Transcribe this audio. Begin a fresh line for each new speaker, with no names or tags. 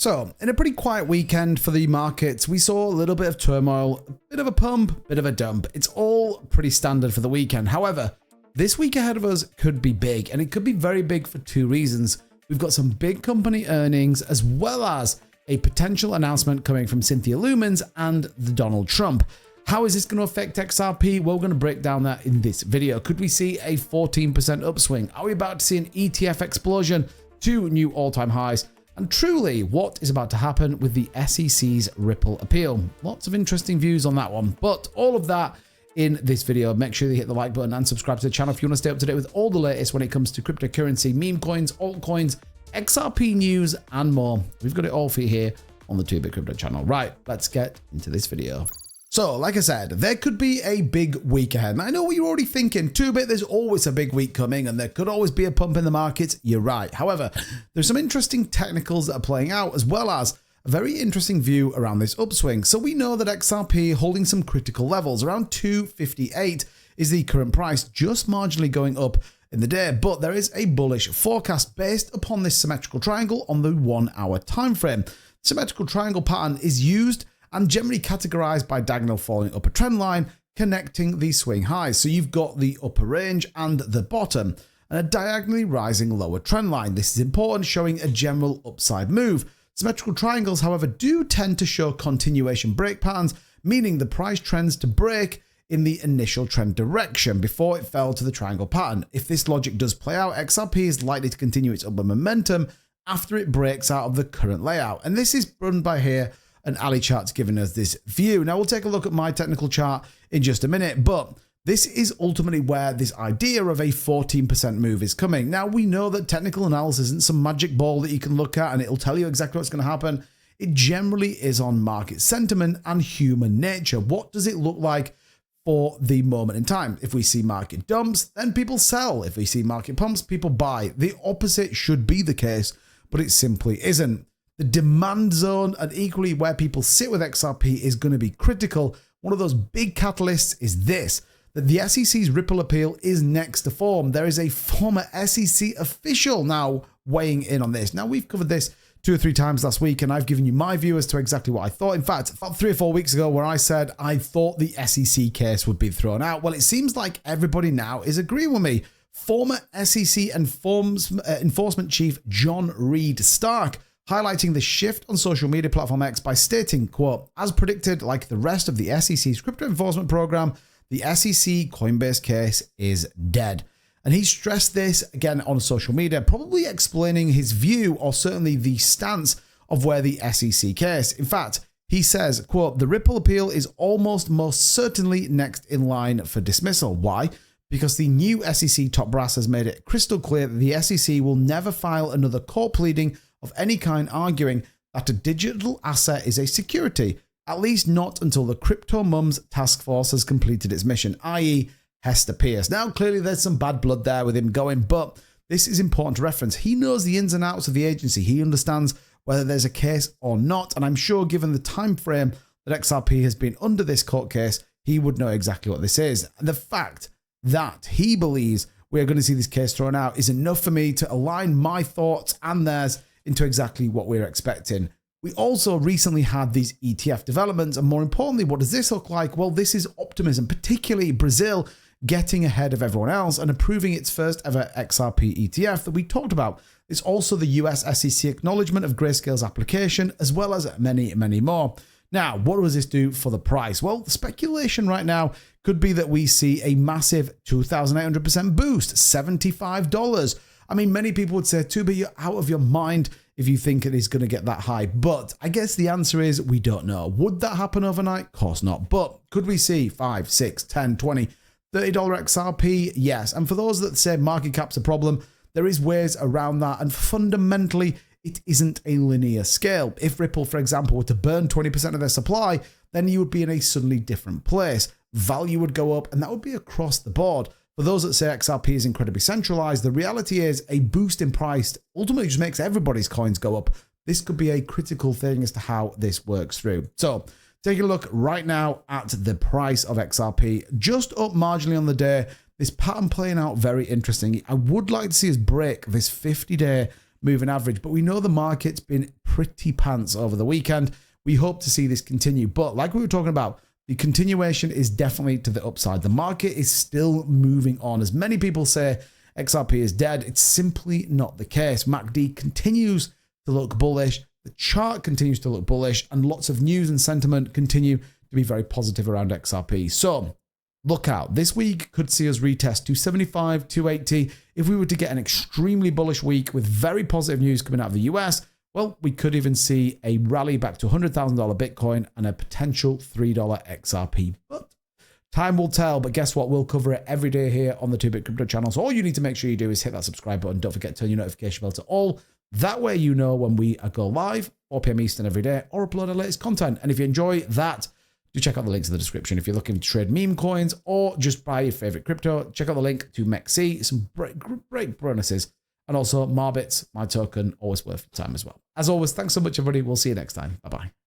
So, in a pretty quiet weekend for the markets, we saw a little bit of turmoil, a bit of a pump, bit of a dump. It's all pretty standard for the weekend. However, this week ahead of us could be big, and it could be very big for two reasons. We've got some big company earnings, as well as a potential announcement coming from Cynthia Lumens and the Donald Trump. How is this going to affect XRP? Well, we're going to break down that in this video. Could we see a 14% upswing? Are we about to see an ETF explosion to new all-time highs? And truly, what is about to happen with the SEC's Ripple appeal? Lots of interesting views on that one, but all of that in this video. Make sure you hit the like button and subscribe to the channel if you want to stay up to date with all the latest when it comes to cryptocurrency, meme coins, altcoins, XRP news, and more. We've got it all for you here on the 2Bit Crypto channel. Right, let's get into this video. So, like I said, there could be a big week ahead. And I know what you're already thinking. 2Bit, there's always a big week coming and there could always be a pump in the markets. You're right. However, there's some interesting technicals that are playing out, as well as a very interesting view around this upswing. So we know that XRP holding some critical levels. Around 258 is the current price, just marginally going up in the day. But there is a bullish forecast based upon this symmetrical triangle on the 1 hour time frame. Symmetrical triangle pattern is used and generally categorized by diagonal falling upper trend line connecting the swing highs. So you've got the upper range and the bottom, and a diagonally rising lower trend line. This is important, showing a general upside move. Symmetrical triangles, however, do tend to show continuation break patterns, meaning the price trends to break in the initial trend direction before it fell to the triangle pattern. If this logic does play out, XRP is likely to continue its upward momentum after it breaks out of the current layout. And this is run by here, and Ali chart's giving us this view. Now we'll take a look at my technical chart in just a minute, but this is ultimately where this idea of a 14% move is coming. Now we know that technical analysis isn't some magic ball that you can look at and it'll tell you exactly what's going to happen. It generally is on market sentiment and human nature. What does it look like for the moment in time? If we see market dumps, then people sell. If we see market pumps, people buy. The opposite should be the case, but it simply isn't. The demand zone and equally where people sit with XRP is going to be critical. One of those big catalysts is this, that the SEC's Ripple appeal is next to form. There is a former SEC official now weighing in on this. Now, we've covered this 2 or 3 times last week, and I've given you my view as to exactly what I thought. In fact, about 3 or 4 weeks ago, where I said I thought the SEC case would be thrown out. Well, it seems like everybody now is agreeing with me. Former SEC Enforcement Chief John Reed Stark highlighting the shift on social media platform X by stating, quote, "As predicted, like the rest of the SEC's crypto enforcement program, the SEC Coinbase case is dead." And he stressed this again on social media, probably explaining his view or certainly the stance of where the SEC case. In fact, he says, quote, "The Ripple appeal is almost most certainly next in line for dismissal." Why? Because the new SEC top brass has made it crystal clear that the SEC will never file another court pleading of any kind arguing that a digital asset is a security, at least not until the Crypto Mums task force has completed its mission, i.e. Hester Pierce. Now, clearly there's some bad blood there with him going, but this is important to reference. He knows the ins and outs of the agency. He understands whether there's a case or not, and I'm sure given the time frame that XRP has been under this court case, he would know exactly what this is. And the fact that he believes we are going to see this case thrown out is enough for me to align my thoughts and theirs into exactly what we're expecting. We also recently had these ETF developments, and more importantly, what does this look like? Well, this is optimism, particularly Brazil getting ahead of everyone else and approving its first ever XRP ETF that we talked about. It's also the US SEC acknowledgement of Grayscale's application, as well as many, many more. Now, what does this do for the price? Well, the speculation right now could be that we see a massive 2,800% boost, $75. I mean, many people would say, 2Bit, you're out of your mind if you think it is going to get that high. But I guess the answer is we don't know. Would that happen overnight? Of course not. But could we see 5, 6, 10, 20, $30 XRP? Yes. And for those that say market cap's a problem, there is ways around that. And fundamentally, it isn't a linear scale. If Ripple, for example, were to burn 20% of their supply, then you would be in a suddenly different place. Value would go up, and that would be across the board. For those that say XRP is incredibly centralized, the reality is a boost in price ultimately just makes everybody's coins go up. This could be a critical thing as to how this works through. So taking a look right now at the price of XRP, just up marginally on the day. This pattern playing out very interesting. I would like to see us break this 50-day moving average. But we know the market's been pretty pants over the weekend. We hope to see this continue. But like we were talking about, the continuation is definitely to the upside. The market is still moving on. As many people say XRP is dead, it's simply not the case. MACD continues to look bullish. The chart continues to look bullish, and lots of news and sentiment continue to be very positive around XRP. So look out. This week could see us retest 275, 280. If we were to get an extremely bullish week with very positive news coming out of the US, well, we could even see a rally back to $100,000 Bitcoin and a potential $3 XRP. But time will tell. But guess what? We'll cover it every day here on the 2Bit Crypto channel. So all you need to make sure you do is hit that subscribe button. Don't forget to turn your notification bell to all. That way you know when we go live, 4 p.m. Eastern every day, or upload our latest content. And if you enjoy that, do check out the links in the description. If you're looking to trade meme coins or just buy your favorite crypto, check out the link to MEXC, some great bonuses. And also Marbits, my token, always worth your time as well. As always, thanks so much, everybody. We'll see you next time. Bye-bye.